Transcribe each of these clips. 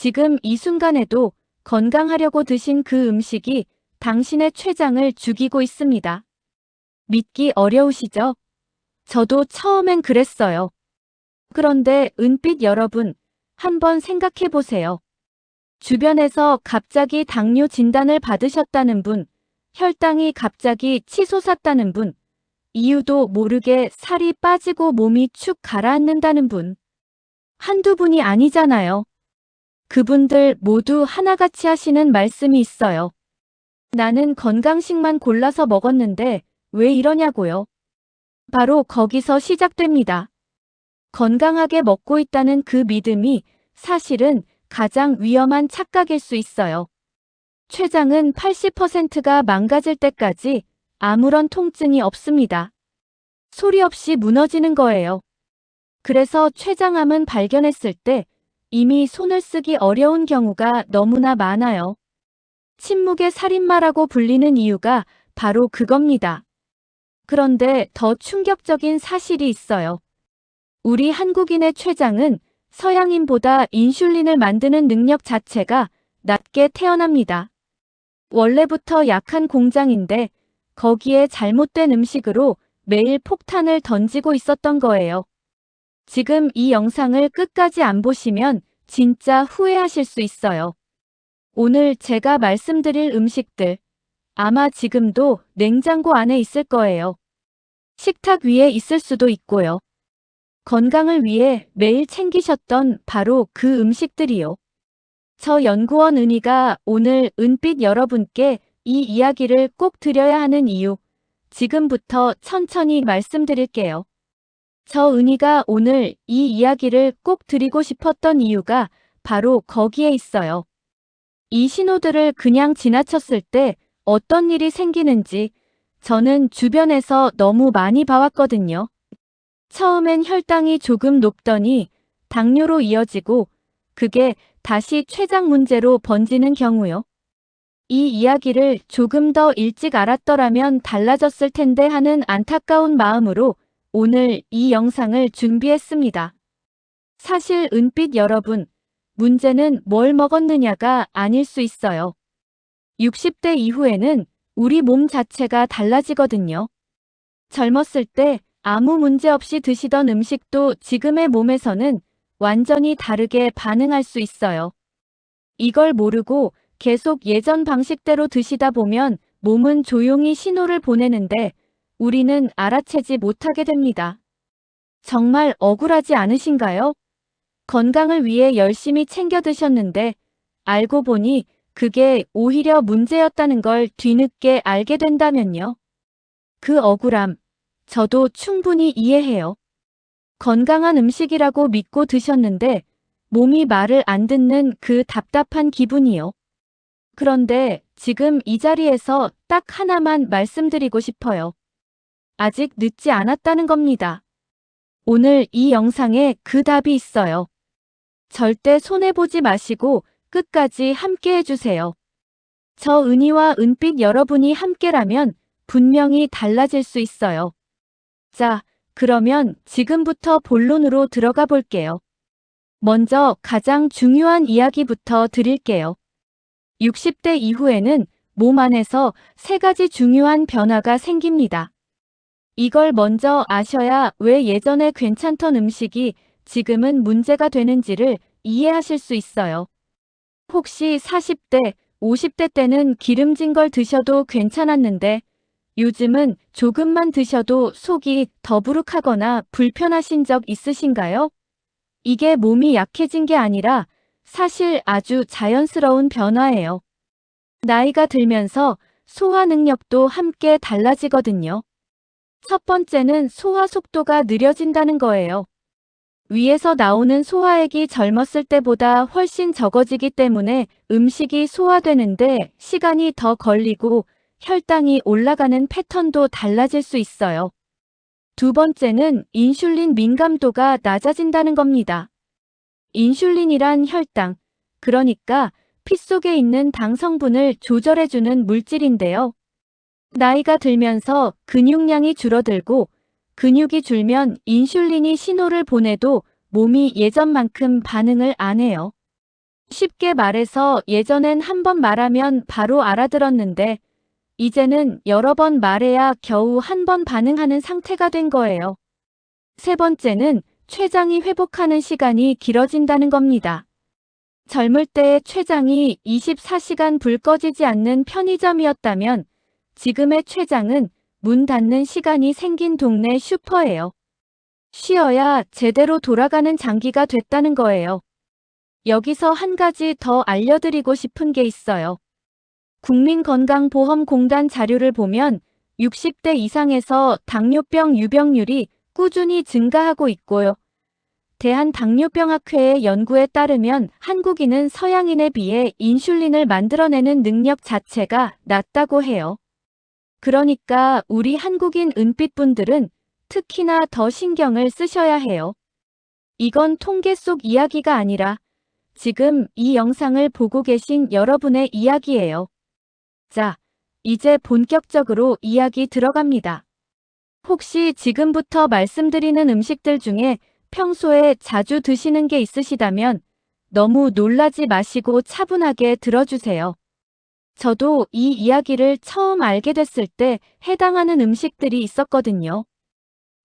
지금 이 순간에도 건강하려고 드신 그 음식이 당신의 췌장을 죽이고 있습니다. 믿기 어려우시죠? 저도 처음엔 그랬어요. 그런데 은빛 여러분, 한번 생각해 보세요. 주변에서 갑자기 당뇨 진단을 받으셨다는 분, 혈당이 갑자기 치솟았다는 분, 이유도 모르게 살이 빠지고 몸이 축 가라앉는다는 분. 한두 분이 아니잖아요. 그분들 모두 하나같이 하시는 말씀이 있어요. 나는 건강식만 골라서 먹었는데 왜 이러냐고요. 바로 거기서 시작됩니다. 건강하게 먹고 있다는 그 믿음이 사실은 가장 위험한 착각일 수 있어요. 췌장은 80%가 망가질 때까지 아무런 통증이 없습니다. 소리 없이 무너지는 거예요. 그래서 췌장암은 발견했을 때 이미 손을 쓰기 어려운 경우가 너무나 많아요. 침묵의 살인마라고 불리는 이유가 바로 그겁니다. 그런데 더 충격적인 사실이 있어요. 우리 한국인의 췌장은 서양인보다 인슐린을 만드는 능력 자체가 낮게 태어납니다. 원래부터 약한 공장인데 거기에 잘못된 음식으로 매일 폭탄을 던지고 있었던 거예요. 지금 이 영상을 끝까지 안 보시면 진짜 후회하실 수 있어요. 오늘 제가 말씀드릴 음식들 아마 지금도 냉장고 안에 있을 거예요. 식탁 위에 있을 수도 있고요. 건강을 위해 매일 챙기셨던 바로 그 음식들이요. 저 연구원 은희가 오늘 은빛 여러분께 이 이야기를 꼭 드려야 하는 이유, 지금부터 천천히 말씀드릴게요. 저 은희가 오늘 이 이야기를 꼭 드리고 싶었던 이유가 바로 거기에 있어요. 이 신호들을 그냥 지나쳤을 때 어떤 일이 생기는지 저는 주변에서 너무 많이 봐왔거든요. 처음엔 혈당이 조금 높더니 당뇨로 이어지고 그게 다시 췌장 문제로 번지는 경우요. 이 이야기를 조금 더 일찍 알았더라면 달라졌을 텐데 하는 안타까운 마음으로 오늘 이 영상을 준비했습니다. 사실 은빛 여러분, 문제는 뭘 먹었느냐가 아닐 수 있어요. 60대 이후에는 우리 몸 자체가 달라지거든요. 젊었을 때 아무 문제 없이 드시던 음식도 지금의 몸에서는 완전히 다르게 반응할 수 있어요. 이걸 모르고 계속 예전 방식대로 드시다 보면 몸은 조용히 신호를 보내는데 우리는 알아채지 못하게 됩니다. 정말 억울하지 않으신가요? 건강을 위해 열심히 챙겨 드셨는데 알고 보니 그게 오히려 문제였다는 걸 뒤늦게 알게 된다면요. 그 억울함, 저도 충분히 이해해요. 건강한 음식이라고 믿고 드셨는데 몸이 말을 안 듣는 그 답답한 기분이요. 그런데 지금 이 자리에서 딱 하나만 말씀드리고 싶어요. 아직 늦지 않았다는 겁니다. 오늘 이 영상에 그 답이 있어요. 절대 손해보지 마시고 끝까지 함께 해주세요. 저 은희와 은빛 여러분이 함께라면 분명히 달라질 수 있어요. 자, 그러면 지금부터 본론으로 들어가 볼게요. 먼저 가장 중요한 이야기부터 드릴게요. 60대 이후에는 몸 안에서 3가지 중요한 변화가 생깁니다. 이걸 먼저 아셔야 왜 예전에 괜찮던 음식이 지금은 문제가 되는지를 이해하실 수 있어요. 혹시 40대, 50대 때는 기름진 걸 드셔도 괜찮았는데 요즘은 조금만 드셔도 속이 더부룩하거나 불편하신 적 있으신가요? 이게 몸이 약해진 게 아니라 사실 아주 자연스러운 변화예요. 나이가 들면서 소화 능력도 함께 달라지거든요. 첫 번째는 소화 속도가 느려진다는 거예요. 위에서 나오는 소화액이 젊었을 때보다 훨씬 적어지기 때문에 음식이 소화되는데 시간이 더 걸리고 혈당이 올라가는 패턴도 달라질 수 있어요. 두 번째는 인슐린 민감도가 낮아진다는 겁니다. 인슐린이란 혈당, 그러니까 피 속에 있는 당 성분을 조절해주는 물질인데요. 나이가 들면서 근육량이 줄어들고 근육이 줄면 인슐린이 신호를 보내도 몸이 예전만큼 반응을 안 해요. 쉽게 말해서 예전엔 한 번 말하면 바로 알아들었는데 이제는 여러 번 말해야 겨우 한 번 반응하는 상태가 된 거예요. 세 번째는 췌장이 회복하는 시간이 길어진다는 겁니다. 젊을 때의 췌장이 24시간 불 꺼지지 않는 편의점이었다면 지금의 췌장은 문 닫는 시간이 생긴 동네 슈퍼예요. 쉬어야 제대로 돌아가는 장기가 됐다는 거예요. 여기서 한 가지 더 알려드리고 싶은 게 있어요. 국민건강보험공단 자료를 보면 60대 이상에서 당뇨병 유병률이 꾸준히 증가하고 있고요. 대한당뇨병학회의 연구에 따르면 한국인은 서양인에 비해 인슐린을 만들어내는 능력 자체가 낮다고 해요. 그러니까 우리 한국인 은빛분들은 특히나 더 신경을 쓰셔야 해요. 이건 통계 속 이야기가 아니라 지금 이 영상을 보고 계신 여러분의 이야기예요. 자, 이제 본격적으로 이야기 들어갑니다. 혹시 지금부터 말씀드리는 음식들 중에 평소에 자주 드시는 게 있으시다면 너무 놀라지 마시고 차분하게 들어주세요. 저도 이 이야기를 처음 알게 됐을 때 해당하는 음식들이 있었거든요.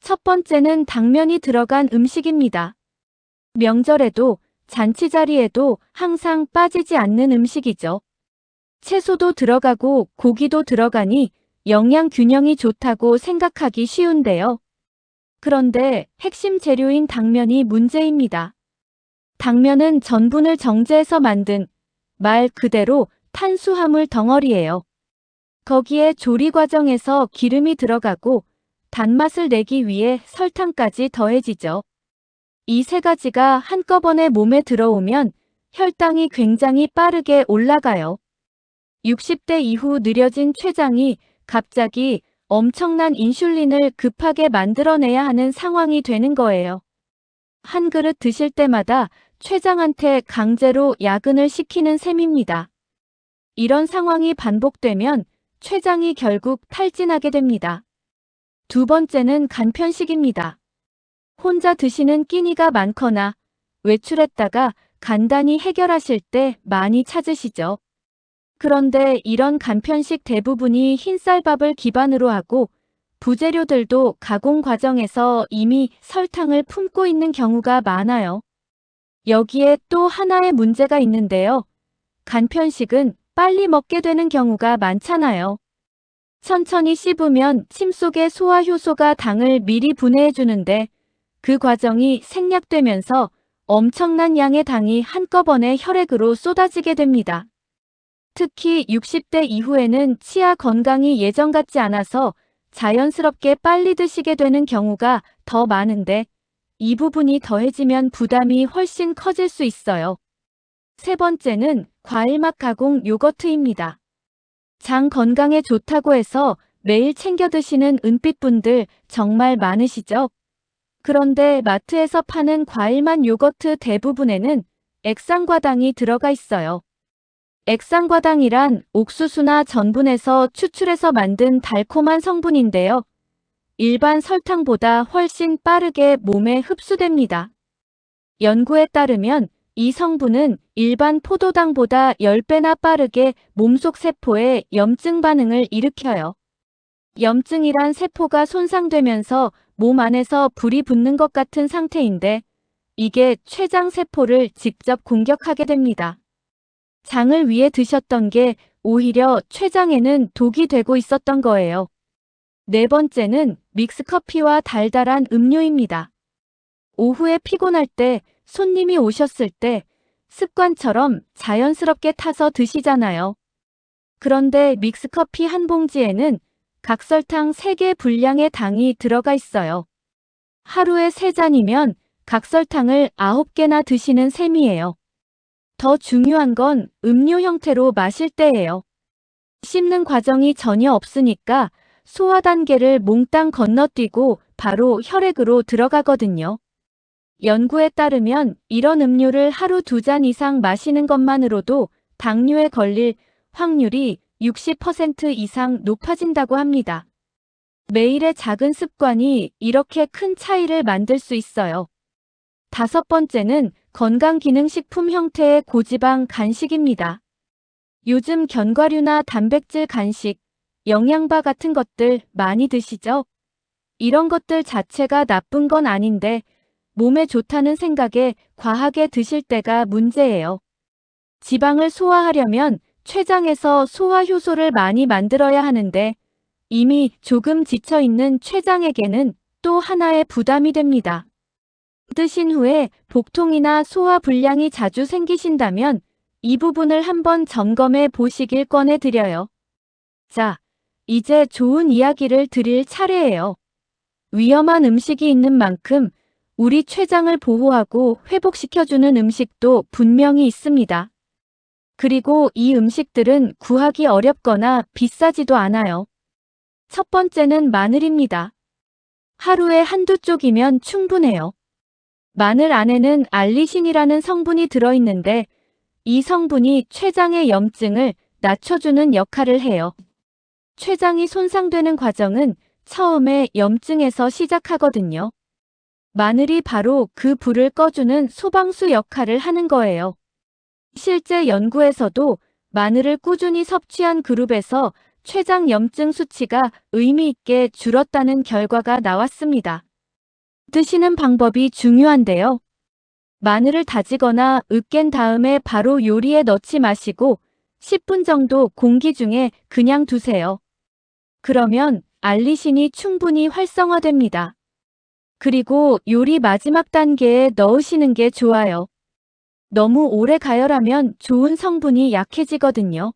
첫 번째는 당면이 들어간 음식입니다. 명절에도 잔치 자리에도 항상 빠지지 않는 음식이죠. 채소도 들어가고 고기도 들어가니 영양 균형이 좋다고 생각하기 쉬운데요. 그런데 핵심 재료인 당면이 문제입니다. 당면은 전분을 정제해서 만든 말 그대로 탄수화물 덩어리예요. 거기에 조리 과정에서 기름이 들어가고 단맛을 내기 위해 설탕까지 더해지죠. 이 세 가지가 한꺼번에 몸에 들어오면 혈당이 굉장히 빠르게 올라가요. 60대 이후 느려진 췌장이 갑자기 엄청난 인슐린을 급하게 만들어내야 하는 상황이 되는 거예요. 한 그릇 드실 때마다 췌장한테 강제로 야근을 시키는 셈입니다. 이런 상황이 반복되면 췌장이 결국 탈진하게 됩니다. 두 번째는 간편식입니다. 혼자 드시는 끼니가 많거나 외출했다가 간단히 해결하실 때 많이 찾으시죠. 그런데 이런 간편식 대부분이 흰쌀밥을 기반으로 하고 부재료들도 가공 과정에서 이미 설탕을 품고 있는 경우가 많아요. 여기에 또 하나의 문제가 있는데요. 간편식은 빨리 먹게 되는 경우가 많잖아요. 천천히 씹으면 침 속의 소화 효소가 당을 미리 분해해 주는데 그 과정이 생략되면서 엄청난 양의 당이 한꺼번에 혈액으로 쏟아지게 됩니다. 특히 60대 이후에는 치아 건강이 예전 같지 않아서 자연스럽게 빨리 드시게 되는 경우가 더 많은데 이 부분이 더해지면 부담이 훨씬 커질 수 있어요. 세 번째는 과일맛 가공 요거트입니다. 장 건강에 좋다고 해서 매일 챙겨 드시는 은빛분들 정말 많으시죠? 그런데 마트에서 파는 과일맛 요거트 대부분에는 액상과당이 들어가 있어요. 액상과당이란 옥수수나 전분에서 추출해서 만든 달콤한 성분인데요. 일반 설탕보다 훨씬 빠르게 몸에 흡수됩니다. 연구에 따르면 이 성분은 일반 포도당보다 10배나 빠르게 몸속 세포에 염증 반응을 일으켜요. 염증이란 세포가 손상되면서 몸 안에서 불이 붙는 것 같은 상태인데 이게 췌장 세포를 직접 공격하게 됩니다. 장을 위해 드셨던 게 오히려 췌장에는 독이 되고 있었던 거예요. 네 번째는 믹스커피와 달달한 음료입니다. 오후에 피곤할 때 손님이 오셨을 때 습관처럼 자연스럽게 타서 드시잖아요. 그런데 믹스커피 한 봉지에는 각설탕 3개 분량의 당이 들어가 있어요. 하루에 3잔이면 각설탕을 9개나 드시는 셈이에요. 더 중요한 건 음료 형태로 마실 때예요. 씹는 과정이 전혀 없으니까 소화 단계를 몽땅 건너뛰고 바로 혈액으로 들어가거든요. 연구에 따르면 이런 음료를 하루 2잔 이상 마시는 것만으로도 당뇨에 걸릴 확률이 60% 이상 높아진다고 합니다. 매일의 작은 습관이 이렇게 큰 차이를 만들 수 있어요. 다섯 번째는 건강기능식품 형태의 고지방 간식입니다. 요즘 견과류나 단백질 간식, 영양바 같은 것들 많이 드시죠? 이런 것들 자체가 나쁜 건 아닌데 몸에 좋다는 생각에 과하게 드실 때가 문제예요. 지방을 소화하려면 췌장에서 소화 효소를 많이 만들어야 하는데 이미 조금 지쳐있는 췌장에게는 또 하나의 부담이 됩니다. 드신 후에 복통이나 소화 불량이 자주 생기신다면 이 부분을 한번 점검해 보시길 권해드려요. 자, 이제 좋은 이야기를 드릴 차례예요. 위험한 음식이 있는 만큼 우리 췌장을 보호하고 회복시켜주는 음식도 분명히 있습니다. 그리고 이 음식들은 구하기 어렵거나 비싸지도 않아요. 첫 번째는 마늘입니다. 하루에 한두 쪽이면 충분해요. 마늘 안에는 알리신이라는 성분이 들어있는데 이 성분이 췌장의 염증을 낮춰주는 역할을 해요. 췌장이 손상되는 과정은 처음에 염증에서 시작하거든요. 마늘이 바로 그 불을 꺼주는 소방수 역할을 하는 거예요. 실제 연구에서도 마늘을 꾸준히 섭취한 그룹에서 췌장 염증 수치가 의미 있게 줄었다는 결과가 나왔습니다. 드시는 방법이 중요한데요. 마늘을 다지거나 으깬 다음에 바로 요리에 넣지 마시고 10분 정도 공기 중에 그냥 두세요. 그러면 알리신이 충분히 활성화됩니다. 그리고 요리 마지막 단계에 넣으시는 게 좋아요. 너무 오래 가열하면 좋은 성분이 약해지거든요.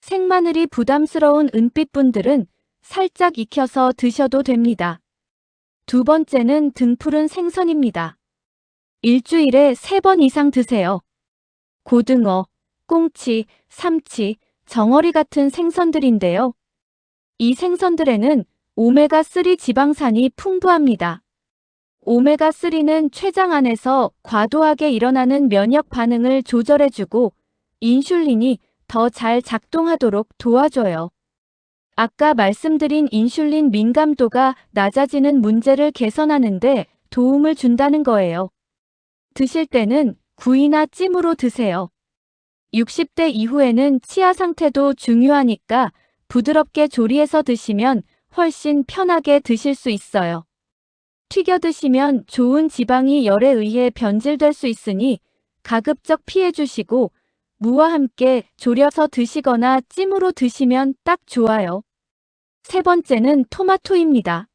생마늘이 부담스러운 은빛분들은 살짝 익혀서 드셔도 됩니다. 두 번째는 등푸른 생선입니다. 일주일에 3번 이상 드세요. 고등어, 꽁치, 삼치, 정어리 같은 생선들인데요. 이 생선들에는 오메가3 지방산이 풍부합니다. 오메가3는 췌장 안에서 과도하게 일어나는 면역 반응을 조절해주고 인슐린이 더 잘 작동하도록 도와줘요. 아까 말씀드린 인슐린 민감도가 낮아지는 문제를 개선하는데 도움을 준다는 거예요. 드실 때는 구이나 찜으로 드세요. 60대 이후에는 치아 상태도 중요하니까 부드럽게 조리해서 드시면 훨씬 편하게 드실 수 있어요. 튀겨 드시면 좋은 지방이 열에 의해 변질될 수 있으니 가급적 피해 주시고 무와 함께 졸여서 드시거나 찜으로 드시면 딱 좋아요. 세 번째는 토마토입니다.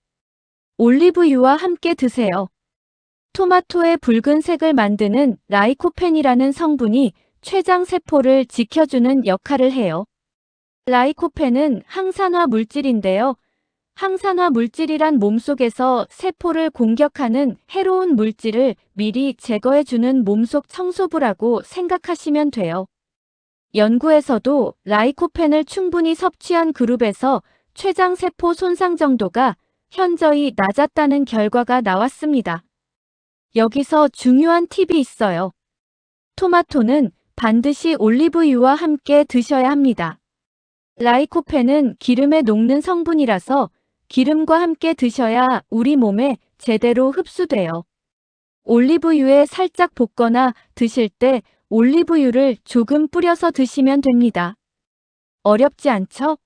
올리브유와 함께 드세요. 토마토의 붉은색을 만드는 라이코펜이라는 성분이 췌장 세포를 지켜주는 역할을 해요. 라이코펜은 항산화 물질인데요. 항산화 물질이란 몸속에서 세포를 공격하는 해로운 물질을 미리 제거해주는 몸속 청소부라고 생각하시면 돼요. 연구에서도 라이코펜을 충분히 섭취한 그룹에서 췌장 세포 손상 정도가 현저히 낮았다는 결과가 나왔습니다. 여기서 중요한 팁이 있어요. 토마토는 반드시 올리브유와 함께 드셔야 합니다. 라이코펜은 기름에 녹는 성분이라서 기름과 함께 드셔야 우리 몸에 제대로 흡수돼요. 올리브유에 살짝 볶거나 드실 때 올리브유를 조금 뿌려서 드시면 됩니다. 어렵지 않죠?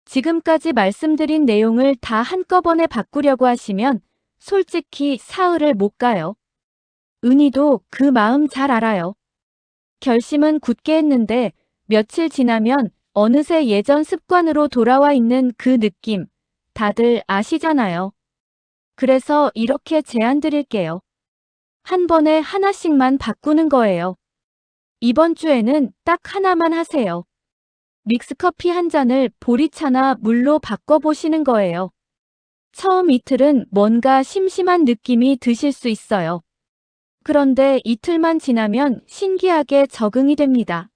지금까지 말씀드린 내용을 다 한꺼번에 바꾸려고 하시면 솔직히 사흘을 못 가요. 은희도 그 마음 잘 알아요. 결심은 굳게 했는데 며칠 지나면 어느새 예전 습관으로 돌아와 있는 그 느낌, 다들 아시잖아요. 그래서 이렇게 제안 드릴게요. 한 번에 하나씩만 바꾸는 거예요. 이번 주에는 딱 하나만 하세요. 믹스커피 한 잔을 보리차나 물로 바꿔보시는 거예요. 처음 이틀은 뭔가 심심한 느낌이 드실 수 있어요. 그런데 이틀만 지나면 신기하게 적응이 됩니다.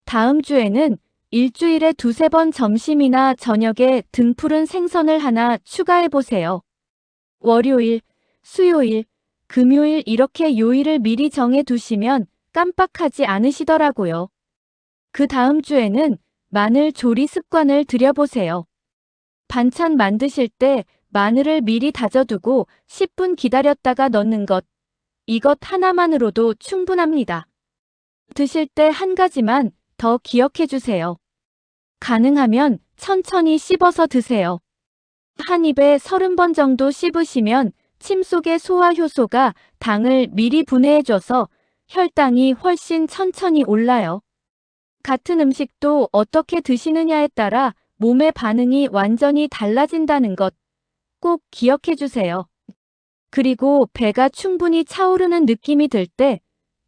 다음 주에는 일주일에 2~3번 점심이나 저녁에 등푸른 생선을 하나 추가해보세요. 월요일, 수요일, 금요일 이렇게 요일을 미리 정해두시면 깜빡하지 않으시더라고요. 그 다음 주에는 마늘 조리 습관을 들여보세요. 반찬 만드실 때 마늘을 미리 다져두고 10분 기다렸다가 넣는 것. 이것 하나만으로도 충분합니다. 드실 때 한 가지만 더 기억해 주세요. 가능하면 천천히 씹어서 드세요. 한 입에 30번 정도 씹으시면 침 속의 소화 효소가 당을 미리 분해해줘서 혈당이 훨씬 천천히 올라요. 같은 음식도 어떻게 드시느냐에 따라 몸의 반응이 완전히 달라진다는 것 꼭 기억해 주세요. 그리고 배가 충분히 차오르는 느낌이 들 때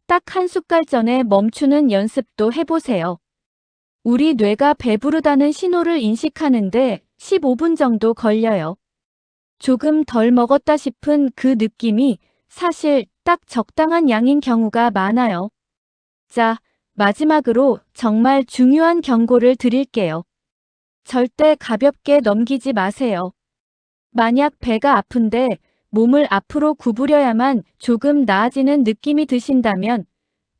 딱 한 숟갈 전에 멈추는 연습도 해보세요. 우리 뇌가 배부르다는 신호를 인식하는데 15분 정도 걸려요. 조금 덜 먹었다 싶은 그 느낌이 사실 딱 적당한 양인 경우가 많아요. 자, 마지막으로 정말 중요한 경고를 드릴게요. 절대 가볍게 넘기지 마세요. 만약 배가 아픈데 몸을 앞으로 구부려야만 조금 나아지는 느낌이 드신다면,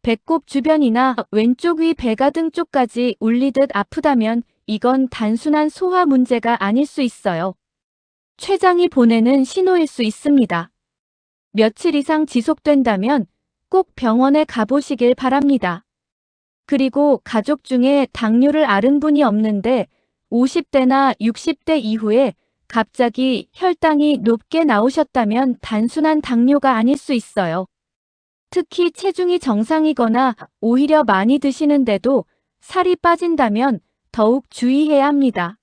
배꼽 주변이나 왼쪽 위 배가 등 쪽까지 울리듯 아프다면 이건 단순한 소화 문제가 아닐 수 있어요. 췌장이 보내는 신호일 수 있습니다. 며칠 이상 지속된다면 꼭 병원에 가보시길 바랍니다. 그리고 가족 중에 당뇨를 앓은 분이 없는데 50대나 60대 이후에 갑자기 혈당이 높게 나오셨다면 단순한 당뇨가 아닐 수 있어요. 특히 체중이 정상이거나 오히려 많이 드시는데도 살이 빠진다면 더욱 주의해야 합니다.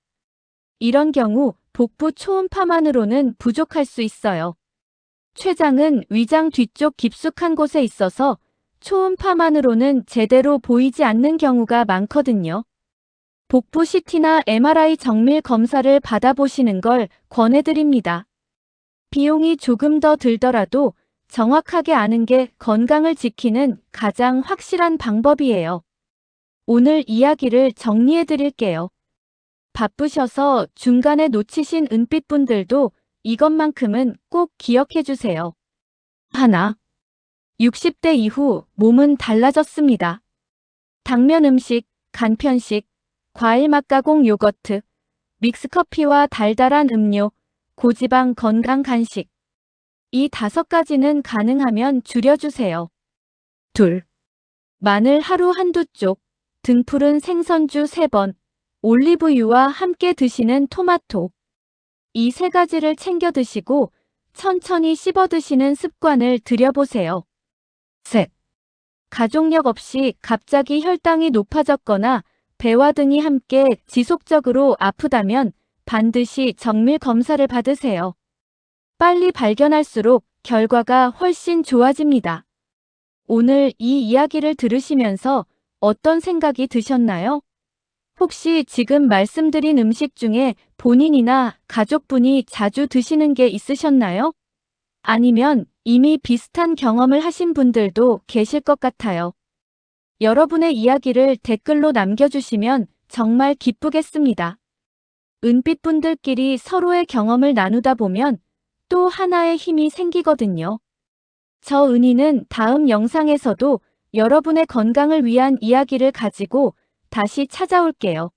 이런 경우 복부 초음파만으로는 부족할 수 있어요. 췌장은 위장 뒤쪽 깊숙한 곳에 있어서 초음파만으로는 제대로 보이지 않는 경우가 많거든요. 복부 CT나 MRI 정밀 검사를 받아보시는 걸 권해드립니다. 비용이 조금 더 들더라도 정확하게 아는 게 건강을 지키는 가장 확실한 방법이에요. 오늘 이야기를 정리해 드릴게요. 바쁘셔서 중간에 놓치신 은빛분들도 이것만큼은 꼭 기억해 주세요. 하나, 60대 이후 몸은 달라졌습니다. 당면 음식, 간편식, 과일 맛가공 요거트, 믹스커피와 달달한 음료, 고지방 건강 간식. 이 5가지는 가능하면 줄여주세요. 둘, 마늘 하루 한두 쪽, 등푸른 생선주 3번, 올리브유와 함께 드시는 토마토. 이 3가지를 챙겨 드시고 천천히 씹어 드시는 습관을 들여보세요. 셋, 가족력 없이 갑자기 혈당이 높아졌거나 배와 등이 함께 지속적으로 아프다면 반드시 정밀 검사를 받으세요. 빨리 발견할수록 결과가 훨씬 좋아집니다. 오늘 이 이야기를 들으시면서 어떤 생각이 드셨나요? 혹시 지금 말씀드린 음식 중에 본인이나 가족분이 자주 드시는 게 있으셨나요? 아니면 이미 비슷한 경험을 하신 분들도 계실 것 같아요. 여러분의 이야기를 댓글로 남겨주시면 정말 기쁘겠습니다. 은빛분들끼리 서로의 경험을 나누다 보면 또 하나의 힘이 생기거든요. 저 은희는 다음 영상에서도 여러분의 건강을 위한 이야기를 가지고 다시 찾아올게요.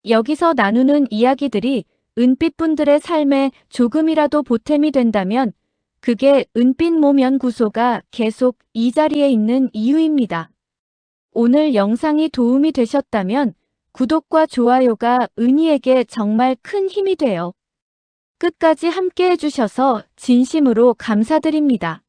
여기서 나누는 이야기들이 은빛분들의 삶에 조금이라도 보탬이 된다면 그게 은빛 몸 연구소가 계속 이 자리에 있는 이유입니다. 오늘 영상이 도움이 되셨다면 구독과 좋아요가 은희에게 정말 큰 힘이 돼요. 끝까지 함께 해주셔서 진심으로 감사드립니다.